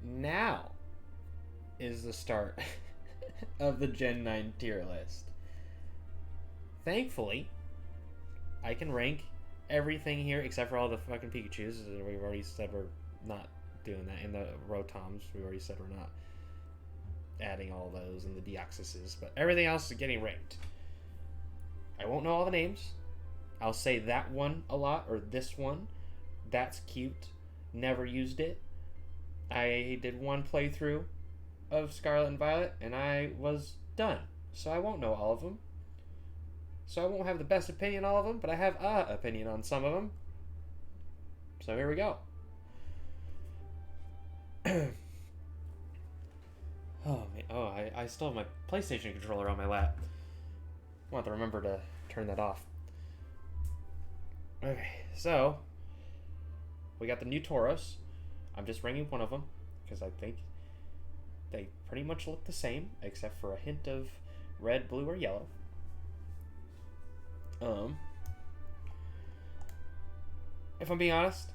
Now is the start of the Gen 9 tier list. Thankfully, I can rank everything here except for all the fucking Pikachus. We've already said we're not doing that. In the Rotoms, we already said we're not adding all those and the Deoxyses, but everything else is getting ranked. I won't know all the names. I'll say that one a lot, or this one. That's cute. Never used it. I did one playthrough of Scarlet and Violet, and I was done. So I won't know all of them. So I won't have the best opinion on all of them, but I have a opinion on some of them. So here we go. Oh man! Oh, I still have my PlayStation controller on my lap. I want to remember to turn that off. Okay, so we got the new Tauros. I'm just ranking one of them because I think they pretty much look the same, except for a hint of red, blue, or yellow. If I'm being honest,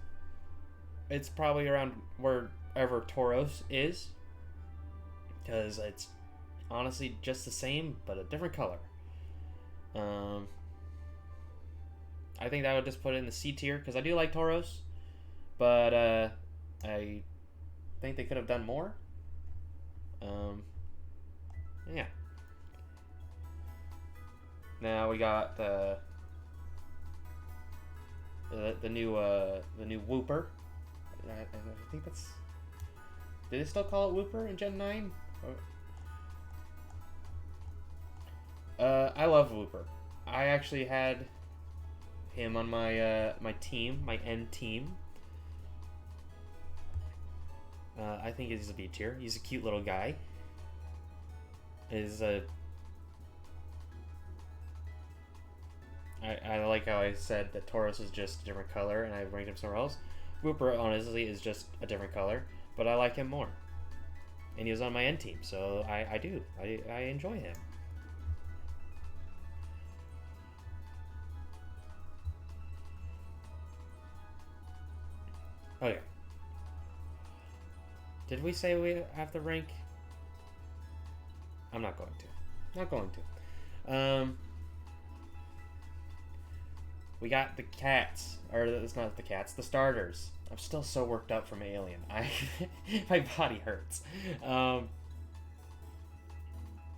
it's probably around wherever Tauros is, because it's honestly just the same but a different color. I think that would just put it in the C tier because I do like Tauros, but I think they could have done more. Yeah. Now we got the new Wooper. I think that's. Did they still call it Wooper in Gen 9? I love Wooper. I actually had him on my my team, my N team. I think he's a B tier. He's a cute little guy. I like how I said that Tauros is just a different color and I ranked him somewhere else. Wooper, honestly, is just a different color, but I like him more. And he was on my N team, so I enjoy him. Okay. Did we say we have to rank? I'm not going to. Not going to. We got the cats, or it's not the cats, the starters. I'm still so worked up from Alien. My body hurts.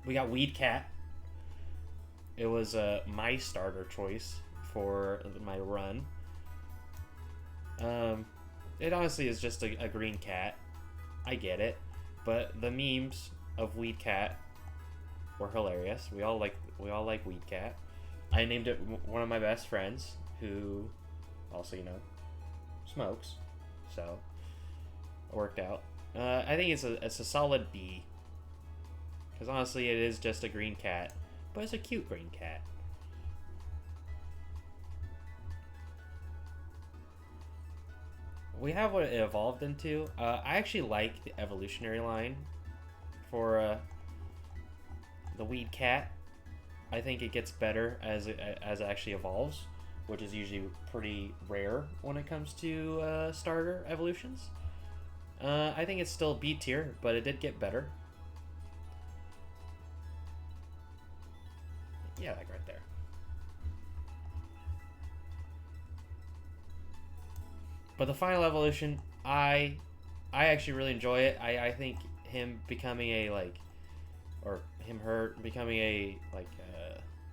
We got Weed Cat. It was my starter choice for my run. It honestly is just a green cat. I get it, but the memes of Weed Cat were hilarious. We all like Weed Cat. I named it one of my best friends, who also smokes, so it worked out. I think it's a solid B, because honestly, it is just a green cat, but it's a cute green cat. We have what it evolved into. I actually like the evolutionary line for the Weed Cat. I think it gets better as it actually evolves, which is usually pretty rare when it comes to starter evolutions. I think it's still B tier, but it did get better. Yeah, like right there. But the final evolution, I actually really enjoy it. I think him becoming a her becoming a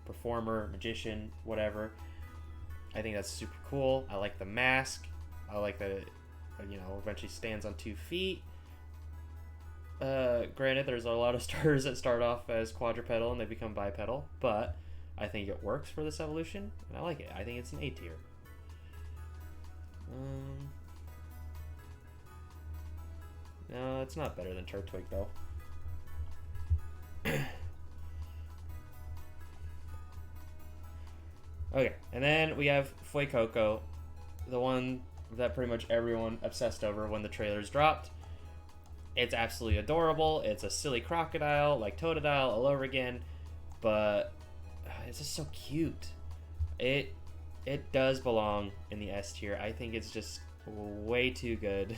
performer, magician, whatever. I think that's super cool. I like the mask. I like that it eventually stands on 2 feet. Granted, there's a lot of starters that start off as quadrupedal and they become bipedal, but I think it works for this evolution, and I like it. I think it's an A tier. No, it's not better than Turtwig, though. Okay, and then we have Fuecoco, the one that pretty much everyone obsessed over when the trailers dropped. It's absolutely adorable. It's a silly crocodile, like Totodile, all over again, but it's just so cute. It does belong in the S tier. I think it's just way too good.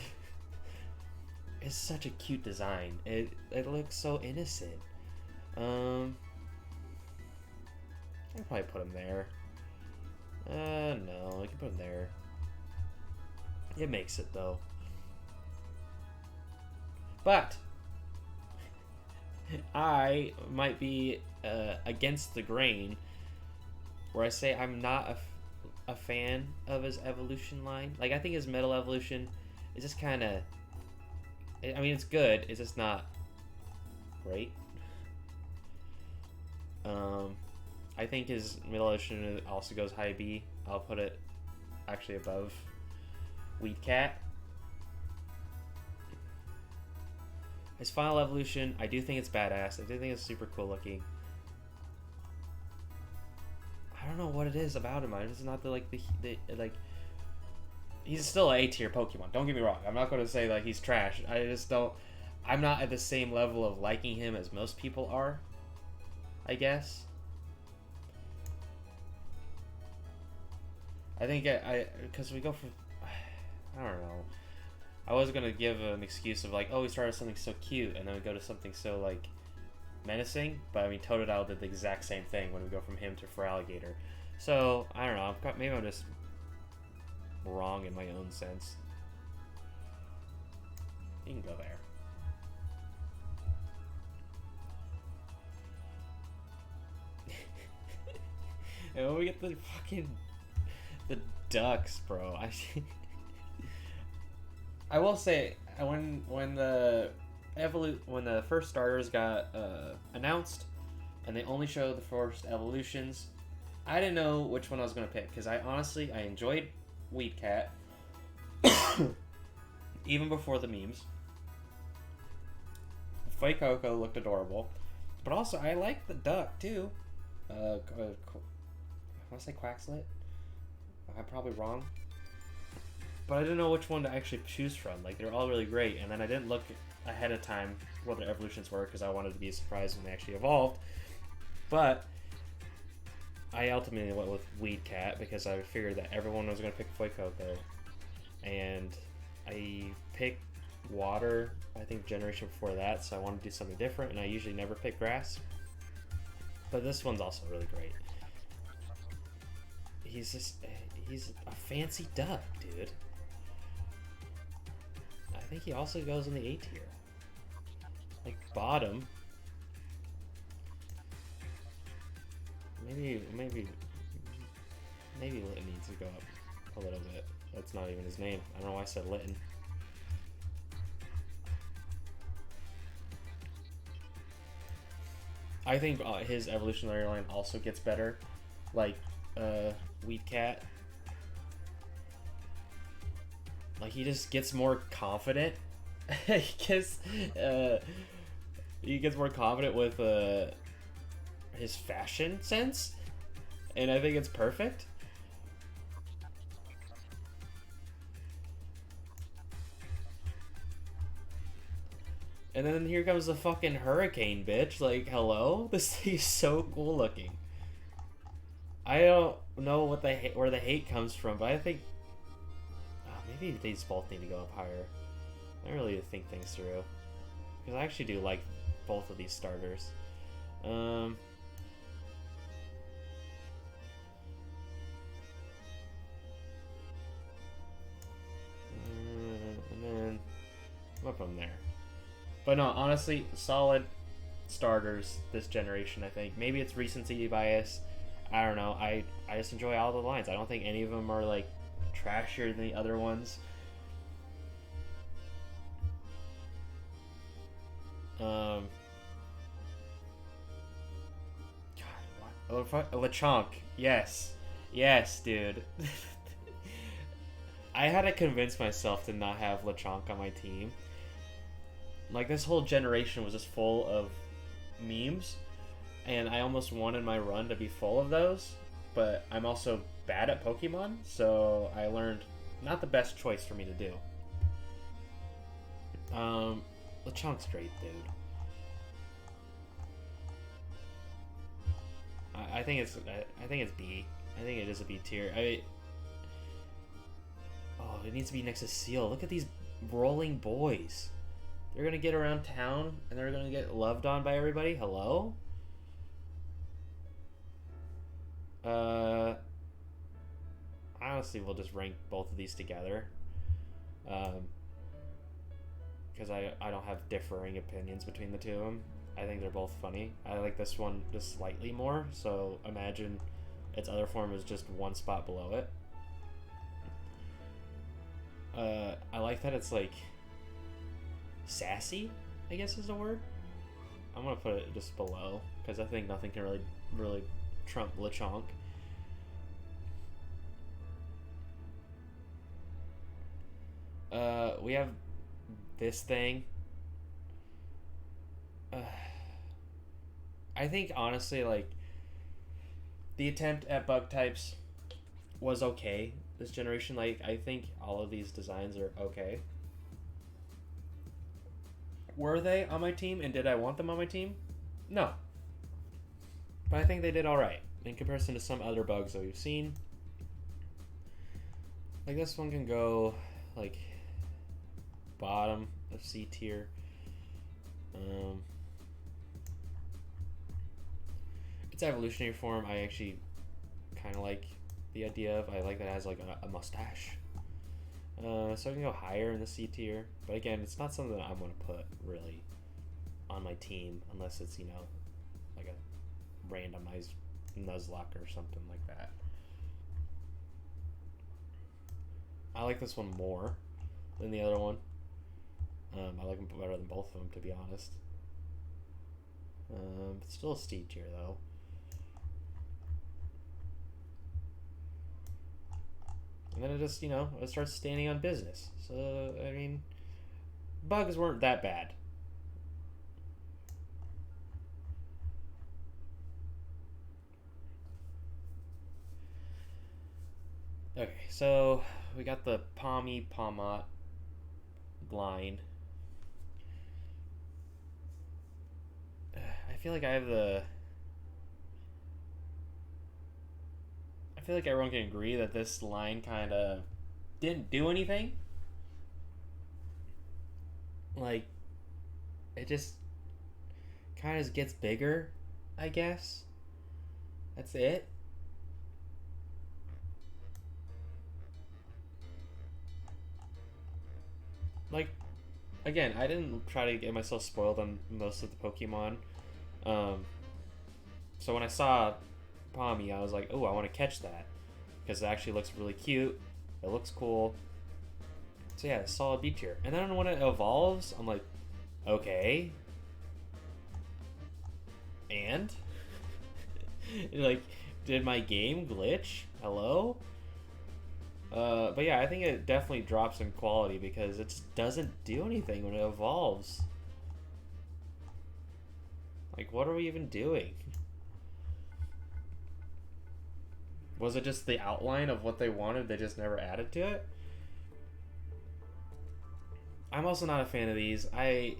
It's such a cute design. It looks so innocent. I'll probably put him there. No, I can put him there. It makes it though. But I might be against the grain, where I say I'm not a fan of his evolution line. Like, I think his metal evolution is just kind of. I mean, it's good. It's just not great. I think his middle evolution also goes high B. I'll put it actually above Weed Cat. His final evolution, I do think it's badass. I do think it's super cool looking. I don't know what it is about him. It's not the he's still an A tier Pokemon. Don't get me wrong. I'm not going to say like he's trash. I just don't. I'm not at the same level of liking him as most people are, I guess. I think because we go from, I don't know. I was gonna give an excuse of like, oh, we started something so cute, and then we go to something so like menacing. But I mean, Totodile did the exact same thing when we go from him to Feraligatr. So I don't know. Maybe I'm just wrong in my own sense. You can go there. And when we get the ducks, bro. I will say when the first starters got announced, and they only showed the first evolutions, I didn't know which one I was gonna pick because I enjoyed Weed Cat even before the memes. Fuecoco looked adorable, but also I like the duck too. I want to say Quaxlet. I'm probably wrong. But I didn't know which one to actually choose from. Like, they're all really great, and then I didn't look ahead of time what their evolutions were because I wanted to be surprised when they actually evolved. But I ultimately went with Weed Cat because I figured that everyone was going to pick Fuecoco. And I picked Water, I think, generation before that, so I wanted to do something different, and I usually never pick Grass. But this one's also really great. He's a fancy duck, dude. I think he also goes in the A tier. Like, bottom. Maybe Litten needs to go up a little bit. That's not even his name. I don't know why I said Litten. I think his evolutionary line also gets better. Like, Weed Cat. Like, he just gets more confident. He gets more confident with his fashion sense, and I think it's perfect. And then here comes the fucking hurricane, bitch. Like, hello? This thing is so cool looking. I don't know what where the hate comes from, but I think maybe these both need to go up higher. I really need to think things through, because I actually do like both of these starters. And then I'm up from there. But no, honestly, solid starters this generation. I think maybe it's recency bias. I don't know. I just enjoy all the lines. I don't think any of them are like trashier than the other ones. God, what? Lechonk. Yes, dude. I had to convince myself to not have Lechonk on my team. Like, this whole generation was just full of memes, and I almost wanted my run to be full of those, but I'm also bad at Pokemon, so I learned not the best choice for me to do. Lechonk's great, dude. I think it's B. I think it is a B tier. Oh, it needs to be next to Seal. Look at these rolling boys. They're gonna get around town and they're gonna get loved on by everybody. Hello? Honestly, we'll just rank both of these together. Because I don't have differing opinions between the two of them. I think they're both funny. I like this one just slightly more, so imagine its other form is just one spot below it. I like that it's like sassy, I guess is the word. I'm gonna put it just below because I think nothing can really trump Lechonk. We have this thing. I think honestly, like, the attempt at bug types was okay this generation. Like, I think all of these designs are okay. Were they on my team, and did I want them on my team? No. But I think they did alright in comparison to some other bugs that we've seen. Like, this one can go, like, bottom of C tier. Its evolutionary form, I actually kind of like the idea of. I like that it has like a mustache. So I can go higher in the C tier. But again, it's not something that I'm going to put really on my team unless it's, you know, like a randomized Nuzlocke or something like that. I like this one more than the other one. I like them better than both of them, to be honest. It's still a C tier though. And then it just, you know, it starts standing on business. So, I mean, bugs weren't that bad. Okay, so we got the Pomot line. I feel like I feel like everyone can agree that this line kind of didn't do anything. Like, it just kind of gets bigger, I guess. That's it. Like, again, I didn't try to get myself spoiled on most of the Pokemon. So when I saw Pommy, I was like, oh, I want to catch that. Because it actually looks really cute. It looks cool. So yeah, solid B tier. And then when it evolves, I'm like, okay. And? Like, did my game glitch? Hello? But yeah, I think it definitely drops in quality because it just doesn't do anything when it evolves. Like, what are we even doing? Was it just the outline of what they wanted, they just never added to it? I'm also not a fan of these. I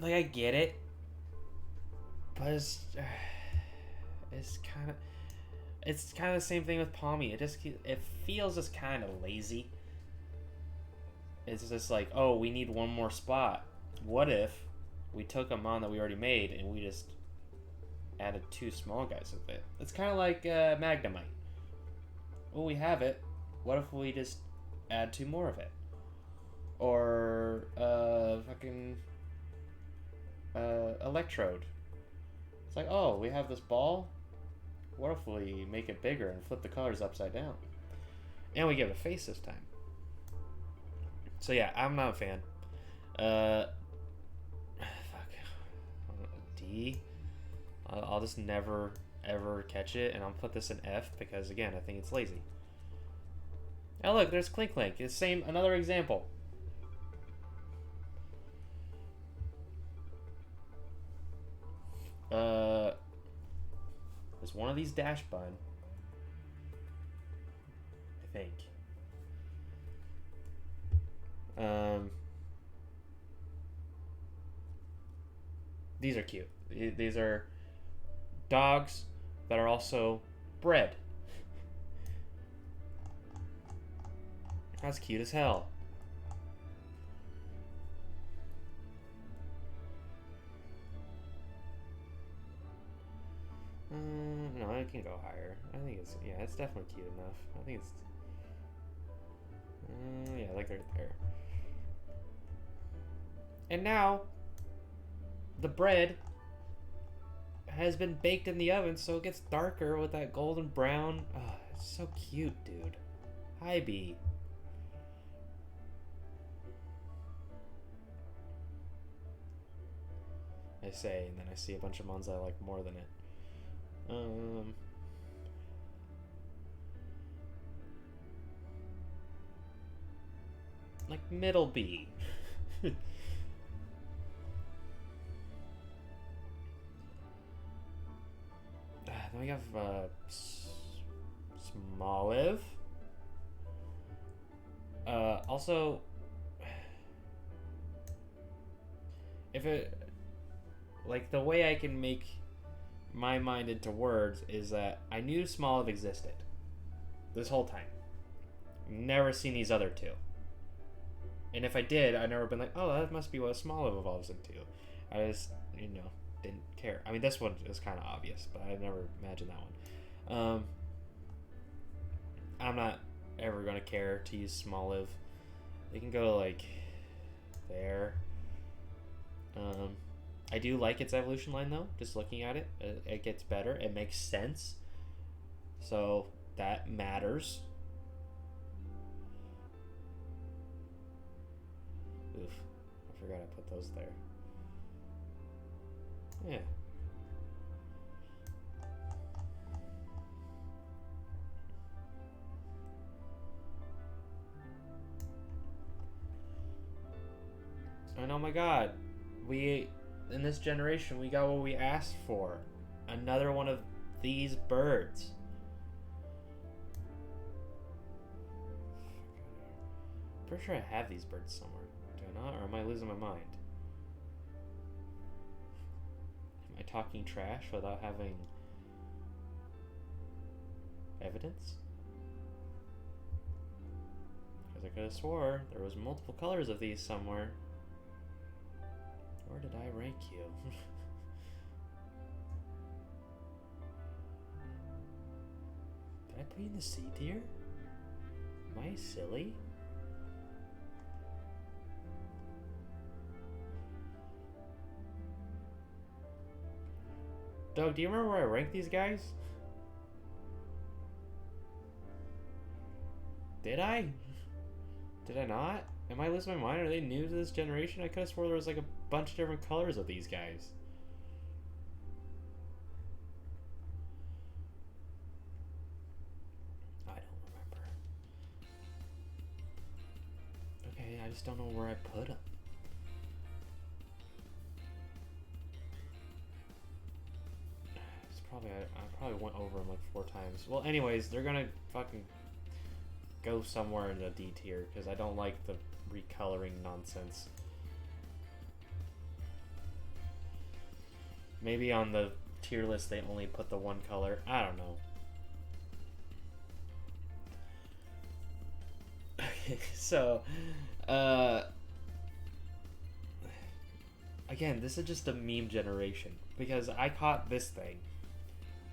get it, but it's kind of the same thing with Palmy. It feels just kind of lazy. It's just like, oh, we need one more spot. What if we took a mon that we already made and we just added 2 small guys with it? It's kind of like Magnemite. Well, we have it. What if we just add 2 more of it? Or fucking Electrode. It's like, oh, we have this ball. What if we make it bigger and flip the colors upside down? And we give it a face this time. So yeah, I'm not a fan. Fuck. D. I'll just never ever catch it, and I'll put this in F because again, I think it's lazy. Oh look, there's Clink Clink. It's another example. There's one of these Dash Bun. I think. These are cute. These are dogs that are also bred. That's cute as hell. it can go higher. I think it's, yeah, it's definitely cute enough. I think it's, yeah, like right there. And now, the bread has been baked in the oven, so it gets darker with that golden brown. Oh, it's so cute, dude. Hi, Bee. I say, and then I see a bunch of ones I like more than it. Like middle B. Then we have Smoliv. Also, if it, like, the way I can make my mind into words is that I knew Smoliv existed this whole time. Never seen these other two. And if I did, I'd never been like, oh, that must be what Smoliv evolves into. I just, didn't care. I mean, this one is kind of obvious, but I never imagined that one. I'm not ever going to care to use Smoliv. They can go, like, there. I do like its evolution line, though. Just looking at it, it gets better. It makes sense. So that matters. Oof. I forgot I put those there. Yeah. And oh my god, in this generation, we got what we asked for. Another one of these birds. Pretty sure I have these birds somewhere. Do I not? Or am I losing my mind? Am I talking trash without having evidence? Because I could have swore there was multiple colors of these somewhere. Where did I rank you? Did I put you in the C tier? Am I silly? Doug, do you remember where I ranked these guys? Did I? Did I not? Am I losing my mind? Are they new to this generation? I could have swore there was like a bunch of different colors of these guys. I don't remember. Okay, I just don't know where I put them. It's probably, I probably went over them like 4 times. Well, anyways, they're gonna fucking go somewhere in the D tier because I don't like the recoloring nonsense. Maybe on the tier list they only put the one color. I don't know. Okay, so again, this is just a meme generation because I caught this thing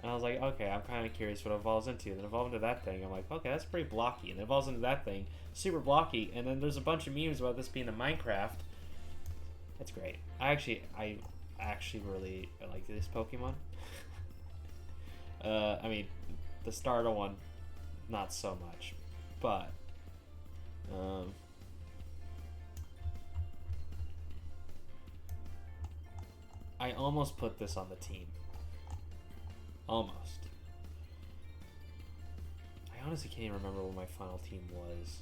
and I was like, okay, I'm kind of curious what it evolves into. And then evolved into that thing. I'm like, okay, that's pretty blocky. And it evolves into that thing, super blocky. And then there's a bunch of memes about this being a Minecraft. That's great. I actually really like this Pokemon. I mean, the starter one, not so much, but I almost put this on the team. Almost. I honestly can't even remember what my final team was.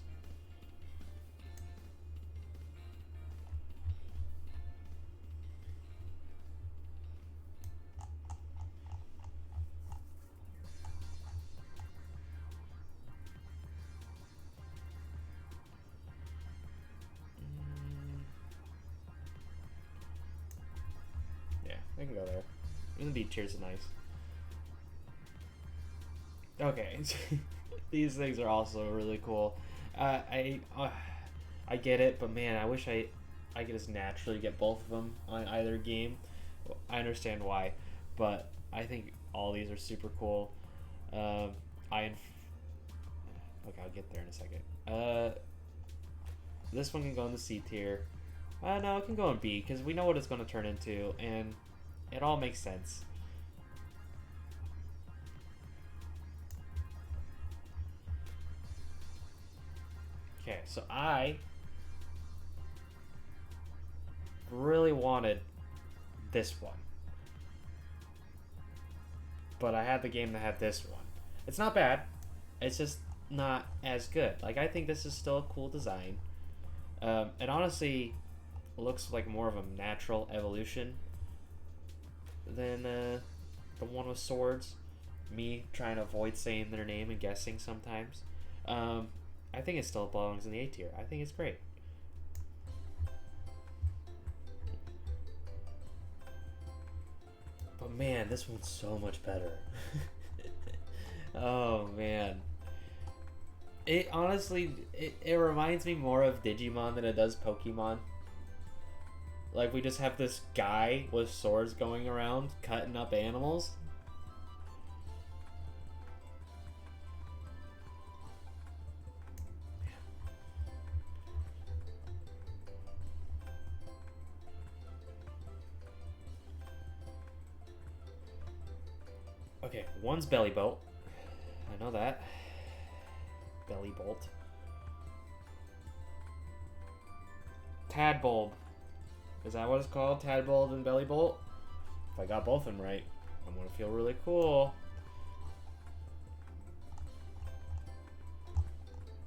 Yeah, I can go there. Even the tiers are nice. Okay, these things are also really cool. I get it, but man, I wish I could just naturally get both of them on either game. I understand why, but I think all these are super cool. Um, I okay, I'll get there in a second. This one can go in the C tier. No, it can go in B because we know what it's going to turn into, and it all makes sense. Okay, so I really wanted this one, but I had the game that had this one. It's not bad. It's just not as good. Like, I think this is still a cool design. It honestly looks like more of a natural evolution than the one with swords. Me trying to avoid saying their name and guessing sometimes. I think it still belongs in the A tier. I think it's great. But man, this one's so much better. Oh man. It honestly, it reminds me more of Digimon than it does Pokemon. Like, we just have this guy with swords going around cutting up animals. Okay, one's Belly Bolt. I know that. Belly Bolt. Tadbulb. Is that what it's called? Tadbulb and Belly Bolt? If I got both of them right, I'm gonna feel really cool.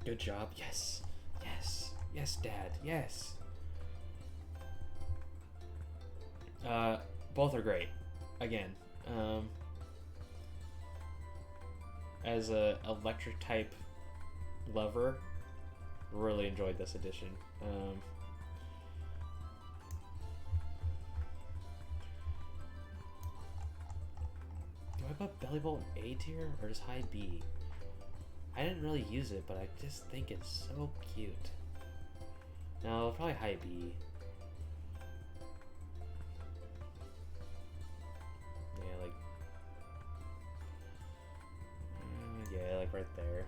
Good job. Yes. Yes. Yes, Dad. Yes. Both are great. Again, as a electric type lover, really enjoyed this edition. Do I put Belly Bolt in A tier or just high B? I didn't really use it, but I just think it's so cute. No, probably high B. Yeah, like right there.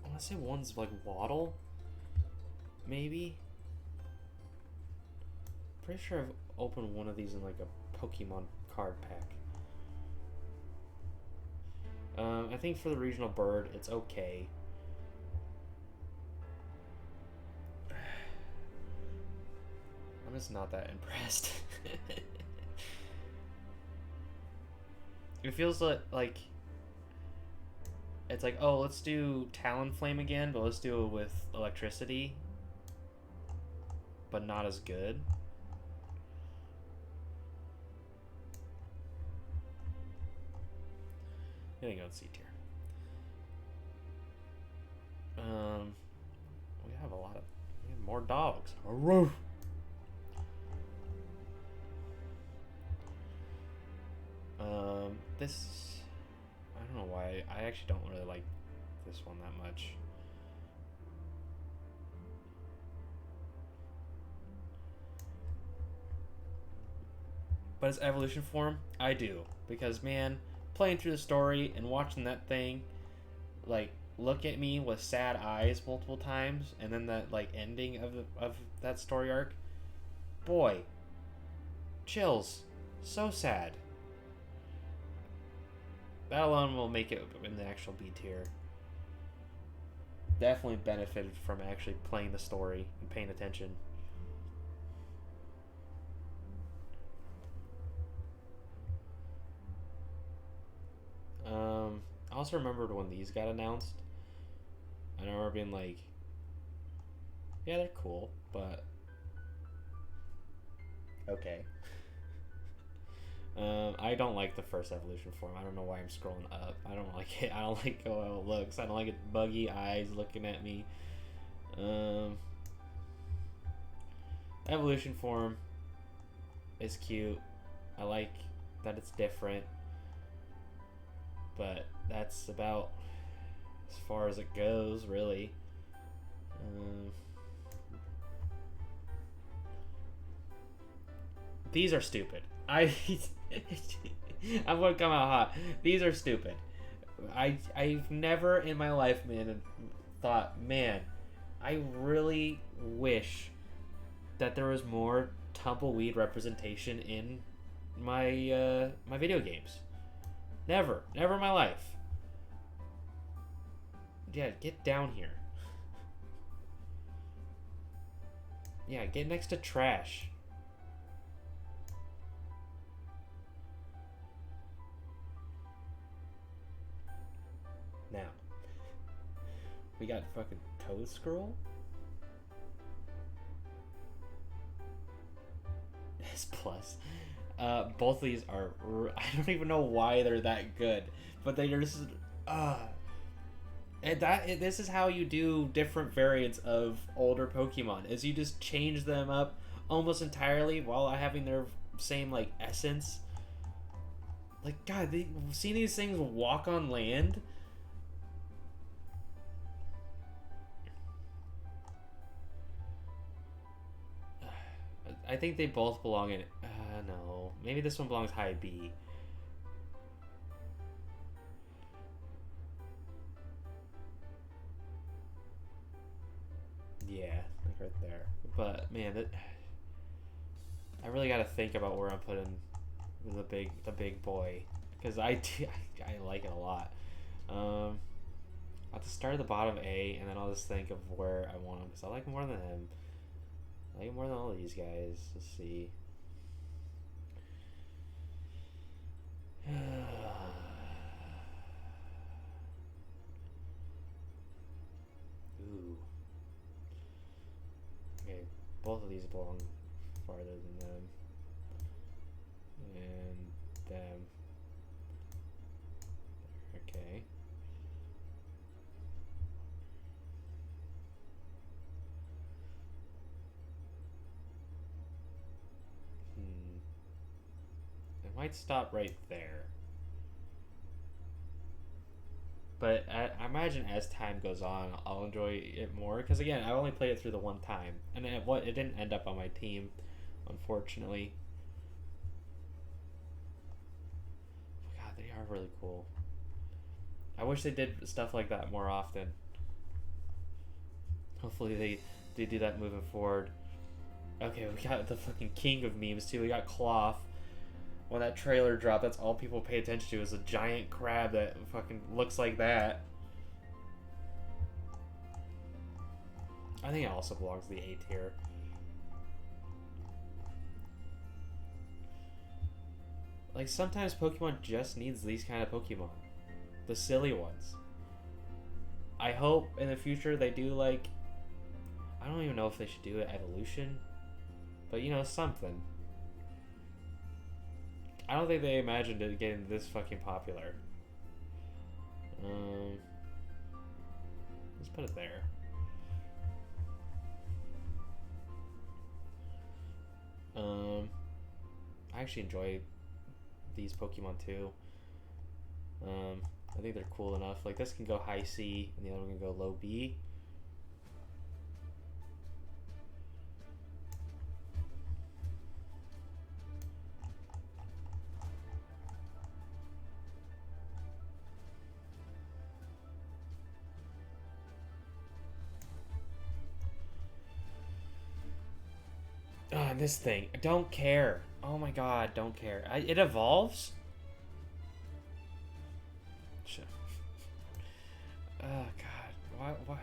I want to say one's like Waddle, maybe. Pretty sure I've opened one of these in like a Pokemon card pack. I think for the regional bird, it's okay. I'm just not that impressed. It feels like it's like, oh, let's do Talonflame again, but let's do it with electricity, but not as good. Gonna go in C tier. We have more dogs. This, I don't know why. I actually don't really like this one that much. But its evolution form, I do. Because, man, playing through the story and watching that thing, like, look at me with sad eyes multiple times, and then that, like, ending of that story arc, boy, chills. So sad. That alone will make it in the actual B tier. Definitely benefited from actually playing the story and paying attention. I also remembered when these got announced. I remember being like, yeah, they're cool, but okay. I don't like the first evolution form. I don't know why I'm scrolling up. I don't like it. I don't like how it looks. I don't like it buggy eyes looking at me. Evolution form is cute. I like that it's different. But that's about as far as it goes, really. Um, these are stupid. I'm gonna come out hot. These are stupid. I've never in my life, man, thought, man, I really wish that there was more tumbleweed representation in my my video games. Never in my life. Yeah, get down here. Yeah, get next to trash. Now, we got fucking Toad Scroll. S plus. Both of these are. I don't even know why they're that good, but they are just. And this is how you do different variants of older Pokemon. Is you just change them up almost entirely while having their same like essence. Like God, seeing these things walk on land. I think they both belong in. No, maybe this one belongs high B. Yeah, like right there. But man, I really got to think about where I'm putting the big boy, because I like it a lot. I'll just start at the bottom A, and then I'll just think of where I want him, because I like him more than him. I like him more than all of these guys. Let's see. Ooh. Okay, both of these belong farther than them. And them. Okay. I might stop right there. But I imagine as time goes on, I'll enjoy it more. Because again, I only played it through the one time. And it didn't end up on my team, unfortunately. God, they are really cool. I wish they did stuff like that more often. Hopefully they do that moving forward. Okay, we got the fucking king of memes too. We got Cloth. When that trailer dropped, that's all people pay attention to is a giant crab that fucking looks like that. I think it also belongs to the A tier. Like, sometimes Pokemon just needs these kind of Pokemon. The silly ones. I hope in the future they do, like... I don't even know if they should do an evolution. But, you know, something. I don't think they imagined it getting this fucking popular. Let's put it there. I actually enjoy these Pokemon too. I think they're cool enough. Like, this can go high C, and the other one can go low B. Oh, this thing. I don't care. Oh my god, don't care. It evolves? Shit. Oh god. Why?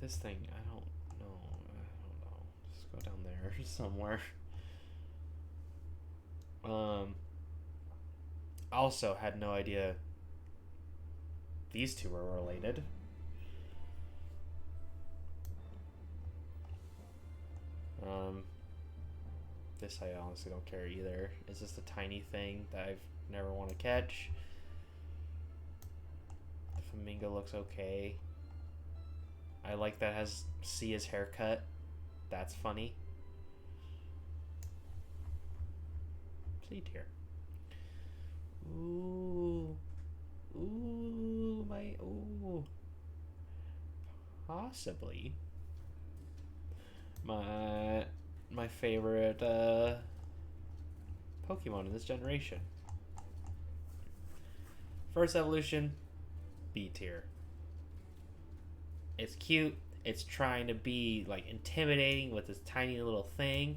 This thing, I don't know. Just go down there somewhere. Also had no idea these two are related. This I honestly don't care either. It's just a tiny thing that I've never want to catch. The flamingo looks okay. I like that it has Sia's haircut. That's funny. C tier. Ooh. Ooh, my ooh. Possibly my favorite Pokemon in this generation. First evolution, B tier. It's cute. It's trying to be like intimidating with this tiny little thing.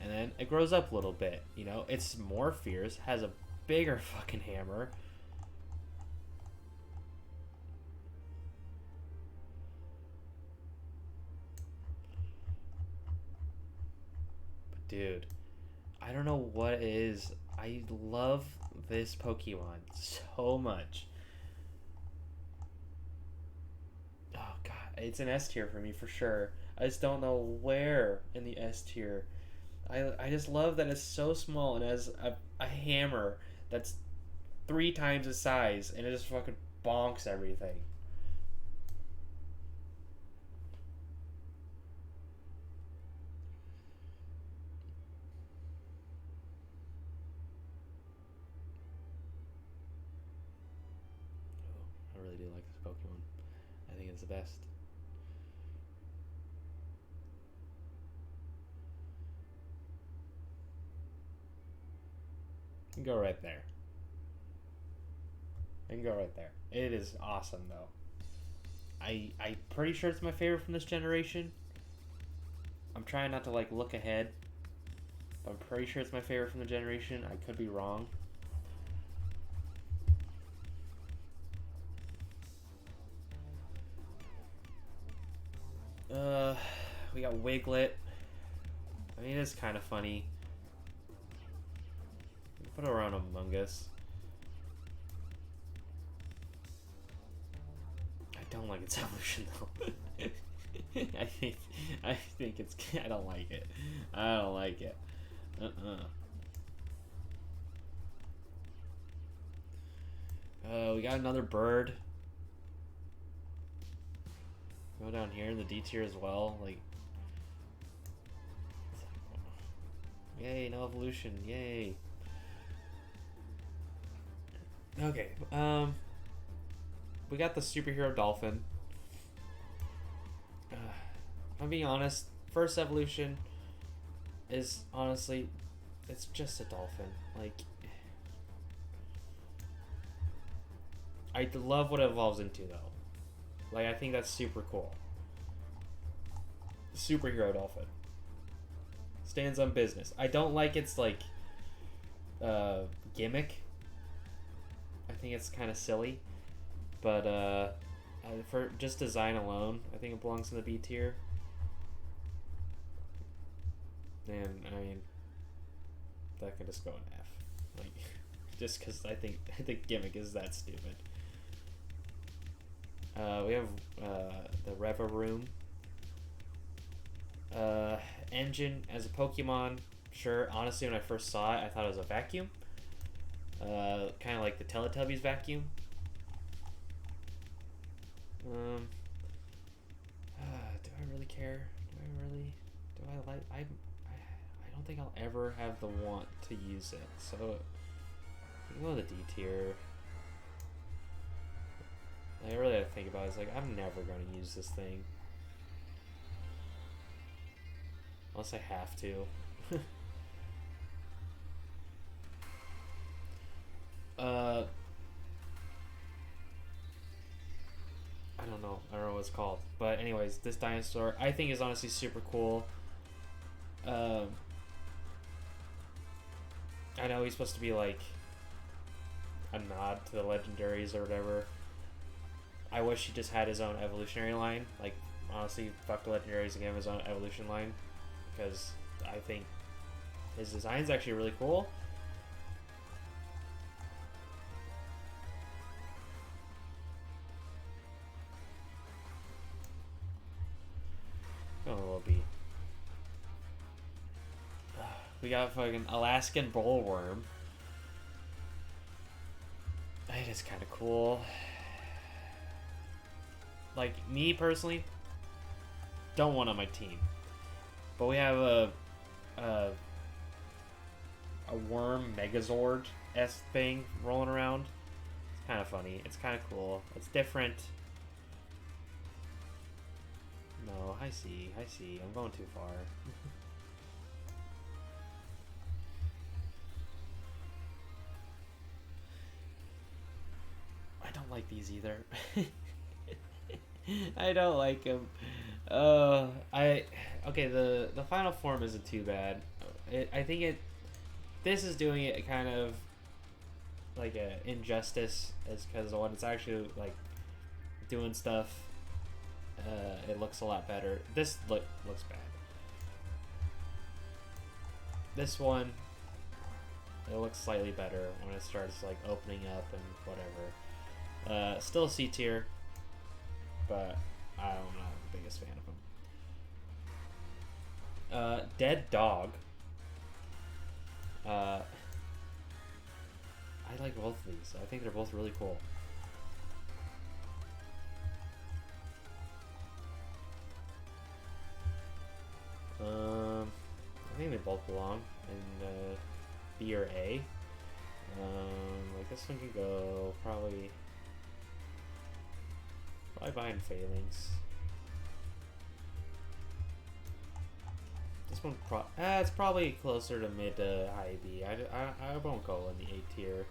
And then it grows up a little bit. You know, it's more fierce, has a bigger fucking hammer. But dude, I don't know what it is. I love this Pokemon so much. Oh god, it's an S tier for me for sure. I just don't know where in the S tier. I just love that it's so small and has a hammer that's 3 times the size and it just fucking bonks everything. Oh, I really do like this Pokemon. I think it's the best. I can go right there. I can go right there. It is awesome though. I'm pretty sure it's my favorite from this generation. I'm trying not to like look ahead. But I'm pretty sure it's my favorite from the generation. I could be wrong. Uh, we got Wiglet. I mean, it's kind of funny. Put it around Among Us. I don't like its evolution though. I think it's. I don't like it. I don't like it. We got another bird. Go down here in the D tier as well. Like, yay, no evolution. Yay. Okay. We got the superhero dolphin. I'm being honest. First evolution is honestly, it's just a dolphin. Like, I love what it evolves into though. Like, I think that's super cool. Superhero dolphin stands on business. I don't like its like gimmick. I think it's kind of silly, but for just design alone, I think it belongs in the B tier. And I mean, that could just go in F, like, just because I think the gimmick is that stupid. We have the Revaroom. Engine as a Pokemon, sure. Honestly, when I first saw it, I thought it was a vacuum. Kind of like the Teletubbies vacuum. Do I really care? Do I like? I don't think I'll ever have the want to use it. So, we can go to the D tier. I really have to think about it. It's like, I'm never going to use this thing. Unless I have to. I don't know. I don't know what it's called. But anyways, this dinosaur I think is honestly super cool. I know he's supposed to be like a nod to the legendaries or whatever. I wish he just had his own evolutionary line. Like, honestly, fuck the legendaries and give him his own evolution line. Because I think his design's actually really cool. Oh, a little B. We got fucking Alaskan Bullworm. It is kind of cool. Like, me personally, don't want on my team. But we have a a worm Megazord-esque thing rolling around. It's kind of funny. It's kind of cool. It's different. No, I see. I'm going too far. I don't like these either. I don't like them. Okay. The final form isn't too bad. I think it. This is doing it kind of like a injustice, is because when it's actually like doing stuff, it looks a lot better. This looks bad. This one, it looks slightly better when it starts like opening up and whatever. Still C tier, but I'm not the biggest fan of them. Dead Dog. I like both of these. I think they're both really cool. I think they both belong in B or A. Like this one can go probably behind Phalanx. This one it's probably closer to mid to high B. I won't go in the A tier.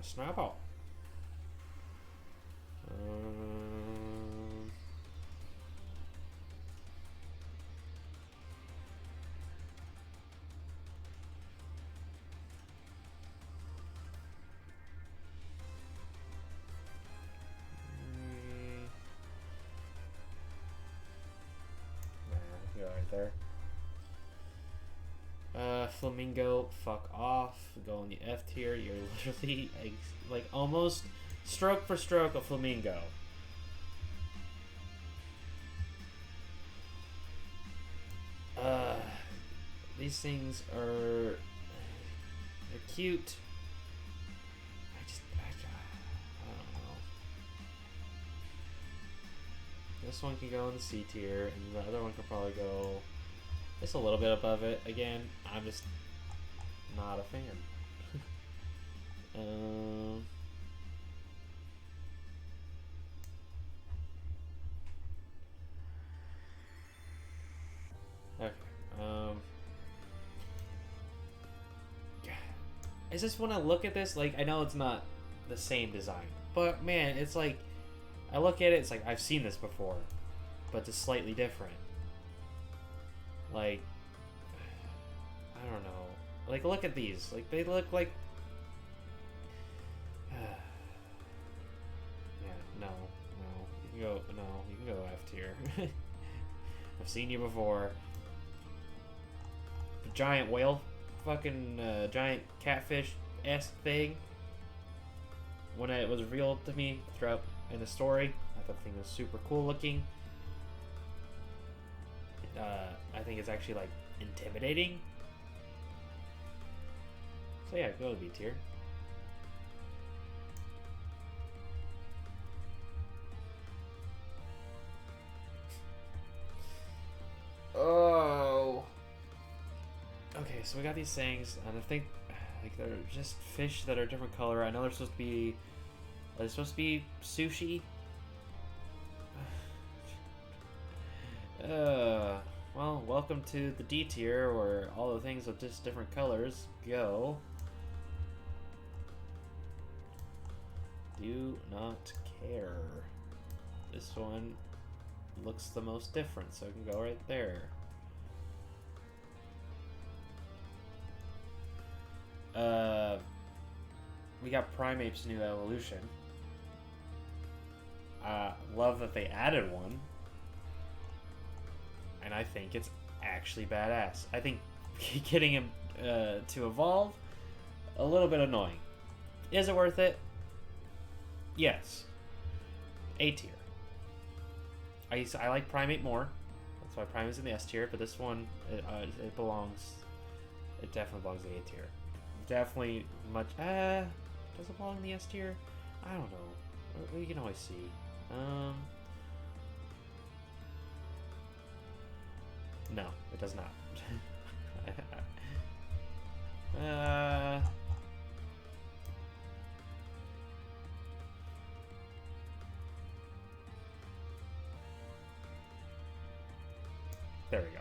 Snapple. Go right there. Flamingo, fuck off. Go in the F tier. You're literally like almost stroke for stroke a flamingo. These things are they're cute. I don't know. This one can go in the C tier, and the other one could probably go just a little bit above it. Again, I'm just not a fan. Okay. I just want to look at this. Like, I know it's not the same design, but man, it's like I look at it. It's like I've seen this before, but it's slightly different. Like, I don't know. Like, look at these. Like, they look like. Yeah, no. You can go F tier. I've seen you before. The giant whale, fucking giant catfish-esque thing. When it was revealed to me throughout in the story, I thought the thing was super cool looking. I think it's actually like intimidating. So yeah, go to B tier. Oh. Okay, so we got these things, and I think like they're just fish that are different color. I know they're supposed to be. Are they supposed to be sushi? Well, welcome to the D tier, where all the things with just different colors go. Do not care. This one looks the most different, so it can go right there. We got Primape's new evolution. Love that they added one. And I think it's actually badass. I think getting him to evolve, a little bit annoying. Is it worth it? Yes. A tier. I like Primate more. That's why Primate's in the S tier, but this one, it belongs... It definitely belongs in the A tier. Definitely much... does it belong in the S tier? I don't know. We can always see. No, it does not. uh, there we go.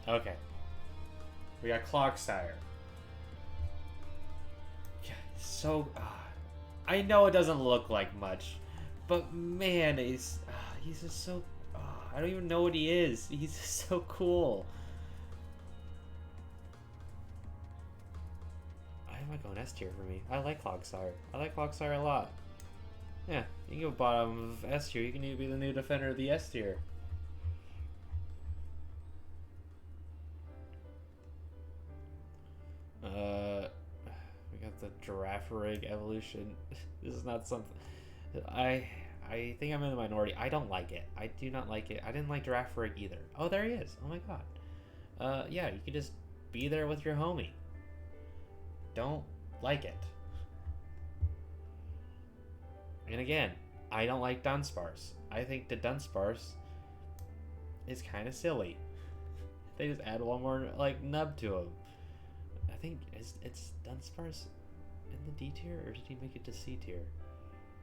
Okay. We got Clogsire. Yeah, so... I know it doesn't look like much, but man, he's just so... I don't even know what he is. He's just so cool. Why am I going S tier for me? I like Clogsire. I like Clogsire a lot. Yeah, you can go bottom of S tier. You can even be the new defender of the S tier. We got the Girafarig evolution. This is not something... I think I'm in the minority. I don't like it. I do not like it. I didn't like Girafarig either. Oh, there he is. Oh my god. Yeah, you could just be there with your homie. Don't like it. And again, I don't like Dunsparce. I think the Dunsparce is kind of silly. They just add one more, like, nub to him. I think it's Dunsparce in the D tier, or did he make it to C tier?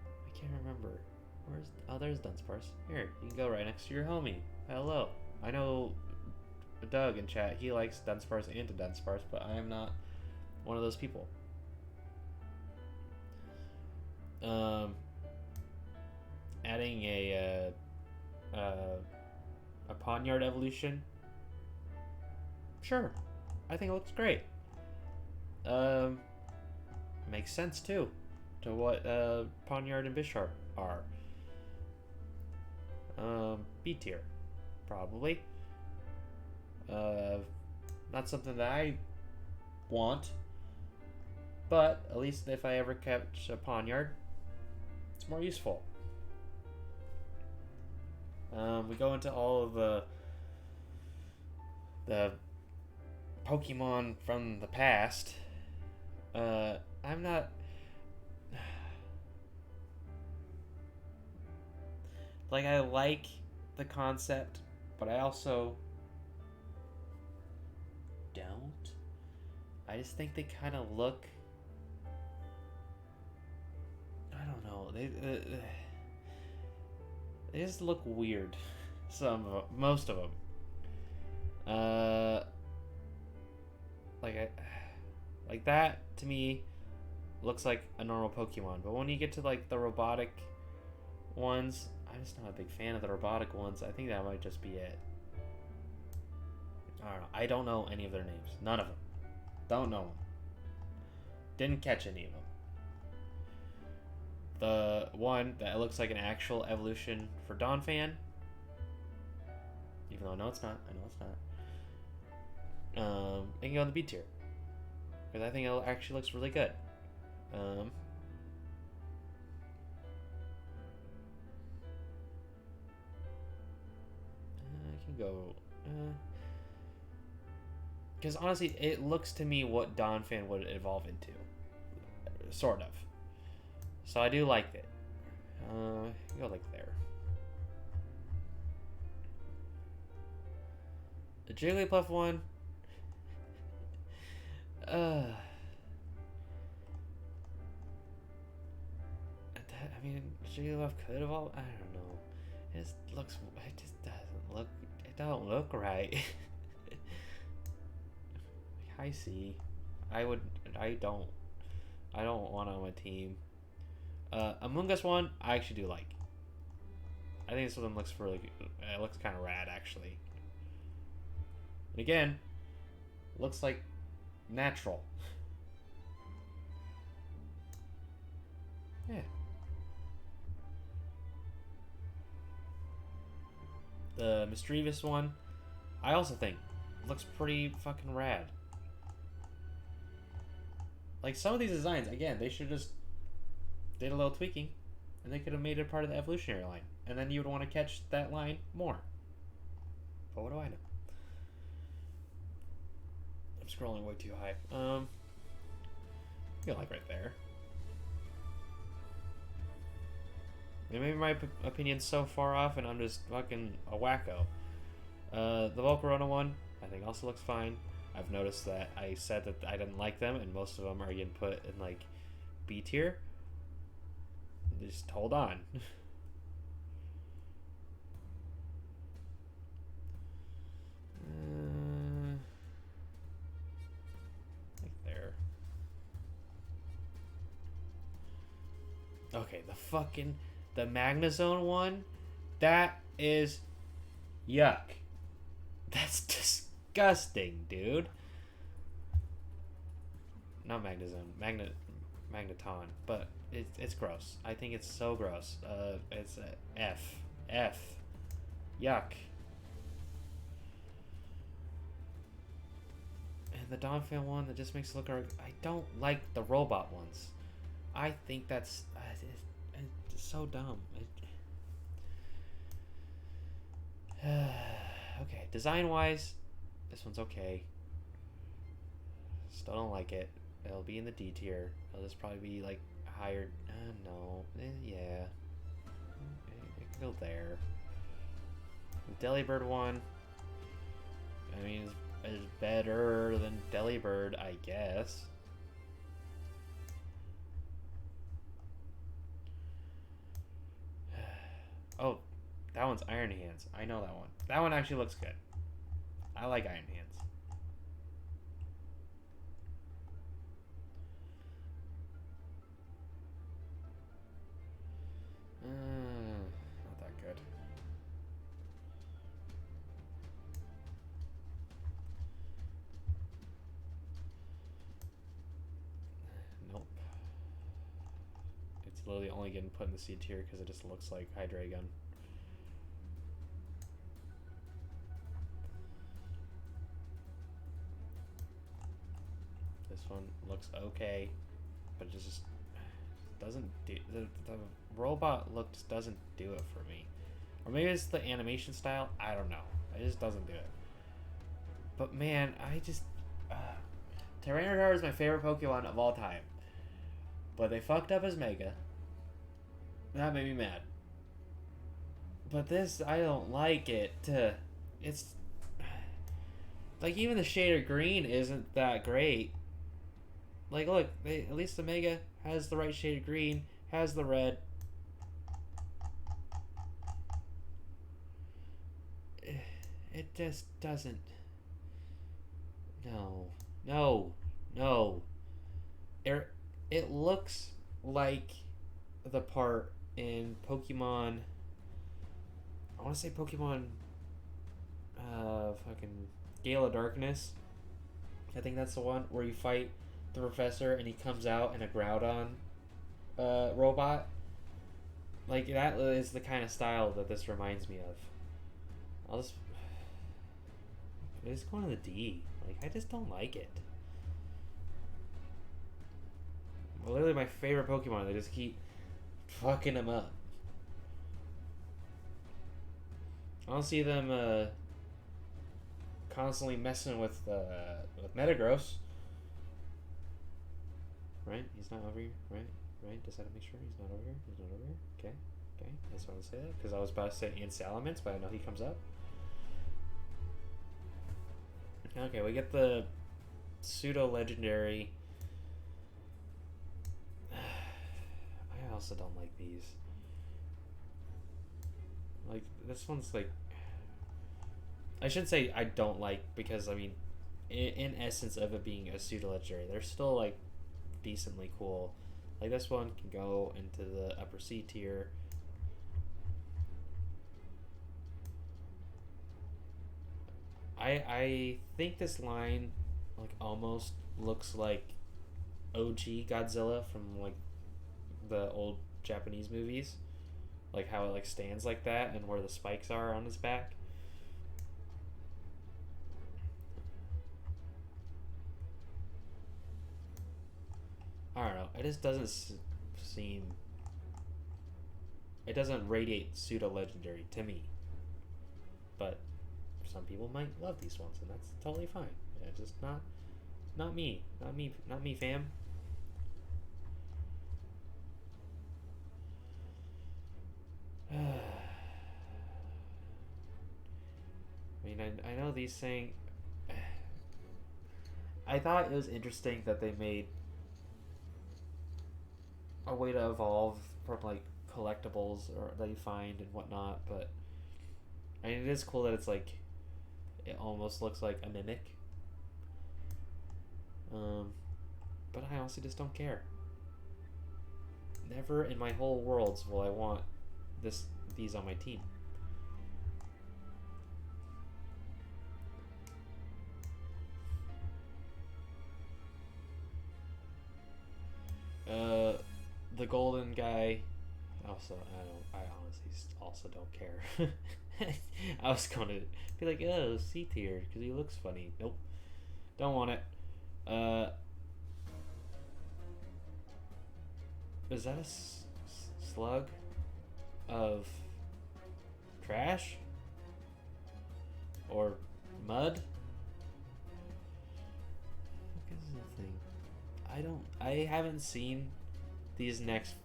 I can't remember. There's Dunsparce. Here, you can go right next to your homie. Hello. I know Doug in chat, he likes Dunsparce and to Dunsparce, but I am not one of those people. Adding a Pawniard evolution. Sure. I think it looks great. Makes sense too to what Pawniard and Bisharp are. B tier, probably. Not something that I want, but at least if I ever catch a Pawniard, it's more useful. We go into all of the Pokemon from the past. I'm not... Like, I like the concept, but I also don't. I just think they kind of look... I don't know. They just look weird. Most of them. Like that to me looks like a normal Pokemon, but when you get to like the robotic ones, I'm just not a big fan of the robotic ones. I think that might just be it. I don't know. I don't know any of their names. None of them. Don't know them. Didn't catch any of them. The one that looks like an actual evolution for Donphan, even though I know it's not. It can go in the B tier because I think it actually looks really good. I can go because honestly, it looks to me what Donphan would evolve into, sort of. So I do like it. Go like there. The Jigglypuff one. I mean, Jigglypuff could evolve. I don't know. It just looks. It just doesn't look. It don't look right. I see. I don't want on my team. Among Us one, I actually do like. I think this one looks really good. It looks kind of rad, actually. And again, looks like natural. Yeah. The Mischievous one, I also think looks pretty fucking rad. Like some of these designs, again, they should just did a little tweaking, and they could have made it part of the evolutionary line, and then you would want to catch that line more. But what do I know? I'm scrolling way too high. You're like right there. Maybe my opinion's so far off and I'm just fucking a wacko. The Volcarona one, I think also looks fine. I've noticed that I said that I didn't like them, and most of them are getting put in like B tier. Just hold on. Like there. Okay, the Magnazone one, that is yuck. That's disgusting, dude. Not Magnazone, Magneton, but it's gross. I think it's so gross. It's a F, yuck. And the Donphan one that just makes it look. I don't like the robot ones. I think that's it's so dumb. Okay, design wise, this one's okay. Still don't like it. It'll be in the D tier. It'll just probably be like higher. No, yeah, it can go there. The Delibird one, I mean, is better than Delibird, I guess. Oh, that one's Iron Hands. I know that one. That one actually looks good. I like Iron Hands. Not that good. Nope. It's literally only getting put in the C tier because it just looks like Hydreigon. This one looks okay, but it just doesn't do the robot look just doesn't do it for me. Or maybe it's the animation style. I don't know. It just doesn't do it. But man, I just Tyranitar is my favorite Pokemon of all time. But they fucked up as Mega. That made me mad. But this, I don't like it. It's like even the shade of green isn't that great. Like, look, at least the Mega has the right shade of green, has the red. It just doesn't. No. It looks like the part in Pokemon. I want to say Pokemon. Fucking Gale of Darkness. I think that's the one where you fight the professor and he comes out in a Groudon robot. Like, that is the kind of style that this reminds me of. It's going to the D. Like, I just don't like it. Well, literally my favorite Pokemon, they just keep fucking them up. I don't see them constantly messing with Metagross. Right? He's not over here, right? Right? Just had to make sure he's not over here. He's not over here. Okay. I just wanted to say that because I was about to say Salamence, but I know he comes up. Okay, we get the pseudo-legendary. I also don't like these. Like, this one's like... I shouldn't say I don't like, because, I mean, in essence of it being a pseudo-legendary, they're still, like, decently cool. Like, this one can go into the upper C tier. I think this line, like, almost looks like OG Godzilla from, like, the old Japanese movies. Like, how it, like, stands like that and where the spikes are on his back. I don't know. It just doesn't seem... It doesn't radiate pseudo-legendary to me. But some people might love these ones, and that's totally fine. It's just not me. Not me, fam. I mean, I know these things. I thought it was interesting that they made a way to evolve from like collectibles or that you find and whatnot, but I mean, it is cool that it's like it almost looks like a mimic. But I honestly just don't care. Never in my whole worlds will I want these on my team. The golden guy. Also, I honestly also don't care. I was gonna be like, oh, C tier because he looks funny. Nope, don't want it. Is that a slug of trash or mud? What is the thing? I haven't seen these next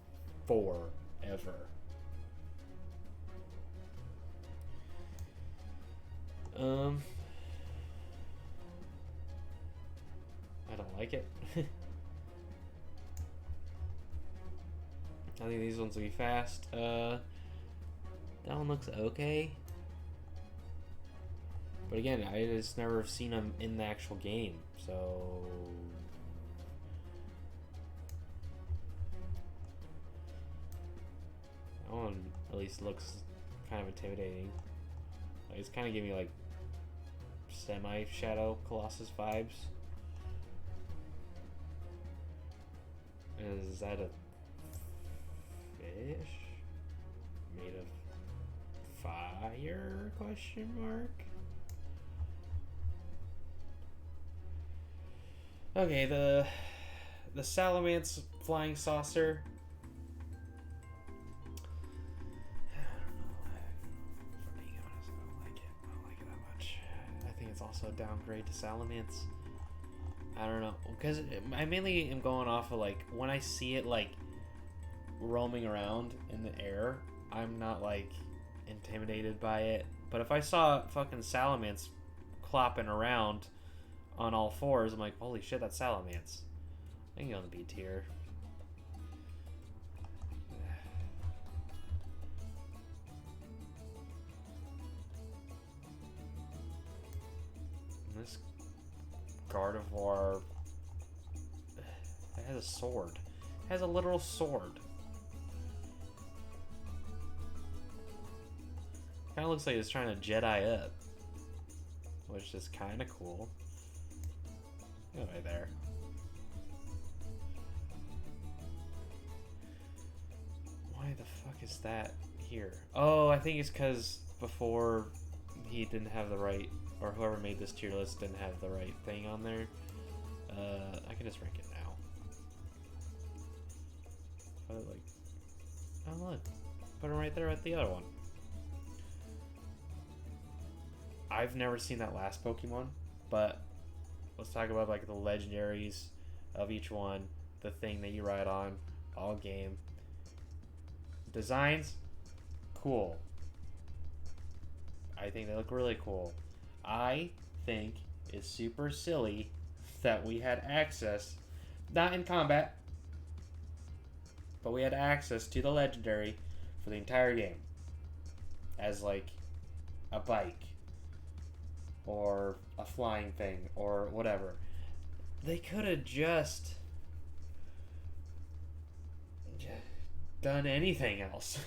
4 ever. I don't like it. I think these ones will be fast. That one looks okay. But again, I just never seen them in the actual game, so... That one at least looks kind of intimidating. It's kind of giving me like semi-Shadow Colossus vibes. Is that a fish made of fire? Question mark. Okay, the Salamence flying saucer. Also downgrade to Salamence. I don't know, because I mainly am going off of like when I see it like roaming around in the air, I'm not like intimidated by it. But if I saw fucking Salamence clopping around on all fours, I'm like, holy shit, that's Salamence. I can go on the B tier. This Gardevoir, it has a sword. It has a literal sword. Kind of looks like it's trying to Jedi up, which is kind of cool. Anyway, there. Why the fuck is that here? Oh, I think it's because before he didn't have the right, or whoever made this tier list didn't have the right thing on there. I can just rank it now. Oh look, put it right there at the other one. I've never seen that last Pokemon, but let's talk about like the legendaries of each one, the thing that you ride on, all game. Designs, cool. I think they look really cool. I think it's super silly that we had access, not in combat, but we had access to the legendary for the entire game as like a bike or a flying thing or whatever. They could have just done anything else.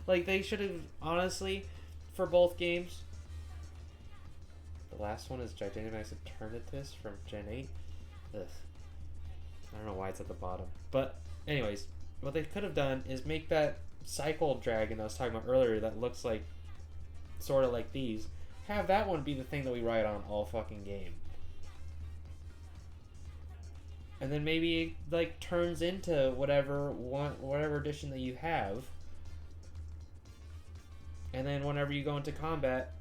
Like they should have, honestly, for both games. The last one is Gigantamax Eternatus from Gen 8. Ugh. I don't know why it's at the bottom. But anyways, what they could have done is make that cycle dragon I was talking about earlier that looks like sort of like these. Have that one be the thing that we ride on all fucking game. And then maybe it like turns into whatever edition that you have. And then whenever you go into combat,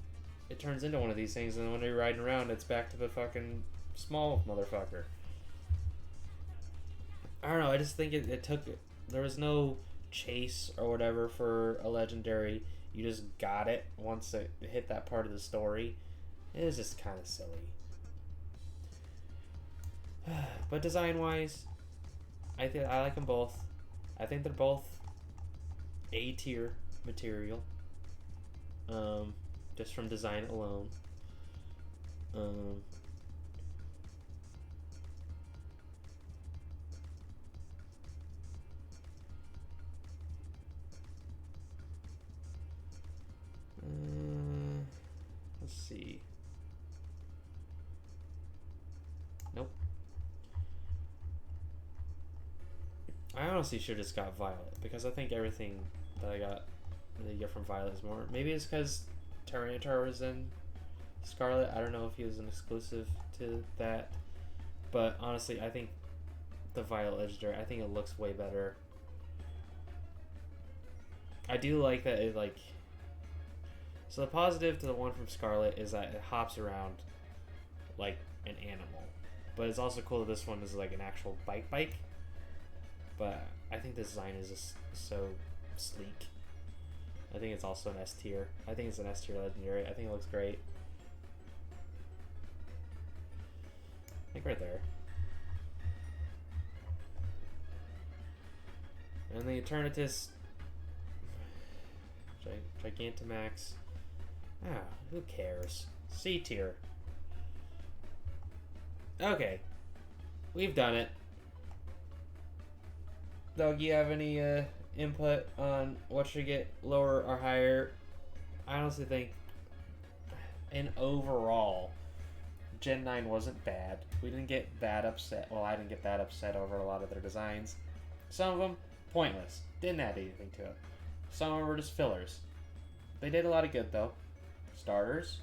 it turns into one of these things, and then when you're riding around, it's back to the fucking small motherfucker. I don't know, I just think it took... There was no chase or whatever for a legendary. You just got it once it hit that part of the story. It is just kind of silly. But design wise, I like them both. I think they're both A tier material. Just from design alone. Um, let's see. Nope. I honestly should have just got Violet because I think everything that that you get from Violet is more. Maybe it's because Tyranitar was in Scarlet. I don't know if he was an exclusive to that, but honestly, I think the Violet Legendary. I think it looks way better. I do like that it like. So the positive to the one from Scarlet is that it hops around like an animal, but it's also cool that this one is like an actual bike. But I think the design is just so sleek. I think it's also an S tier. I think it's an S tier legendary. I think it looks great. I think right there. And the Eternatus Gigantamax. Ah, who cares? C tier. Okay. We've done it. Doug, you have any input on what should get lower or higher? I honestly think, in overall, Gen 9 wasn't bad. We didn't get that upset. Well, I didn't get that upset over a lot of their designs. Some of them, pointless. Didn't add anything to it. Some of them were just fillers. They did a lot of good, though. Starters.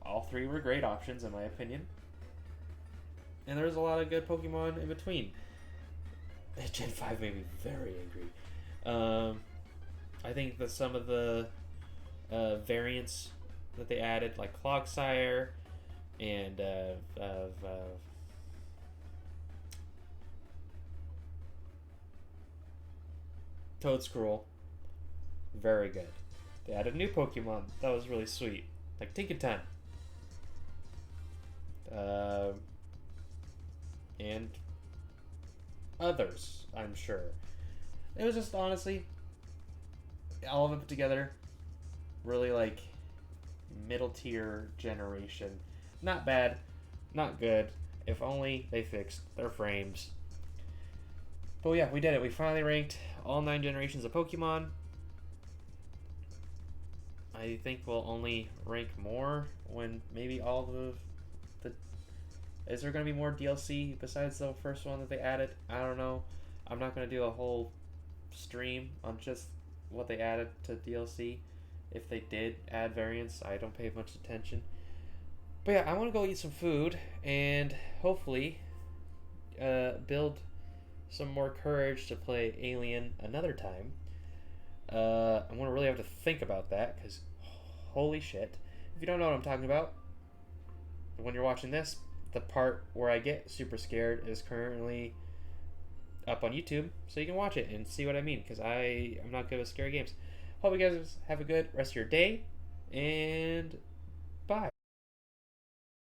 All three were great options, in my opinion. And there was a lot of good Pokemon in between. Gen 5 made me very angry. I think that some of the variants that they added, like Clogsire and Toedscruel, very good. They added new Pokemon. That was really sweet. Like Tinkaton. And others, I'm sure. It was just honestly all of it put together, really like middle tier generation. Not bad, not good. If only they fixed their frames. But yeah, we did it. We finally ranked all 9 generations of Pokemon. I think we'll only rank more when maybe all the is there going to be more DLC besides the first one that they added? I don't know. I'm not going to do a whole stream on just what they added to DLC. If they did add variants, I don't pay much attention. But yeah, I want to go eat some food and hopefully build some more courage to play Alien another time. I'm going to really have to think about that because holy shit. If you don't know what I'm talking about, when you're watching this, the part where I get super scared is currently up on YouTube, so you can watch it and see what I mean, because I'm not good with scary games. Hope you guys have a good rest of your day, and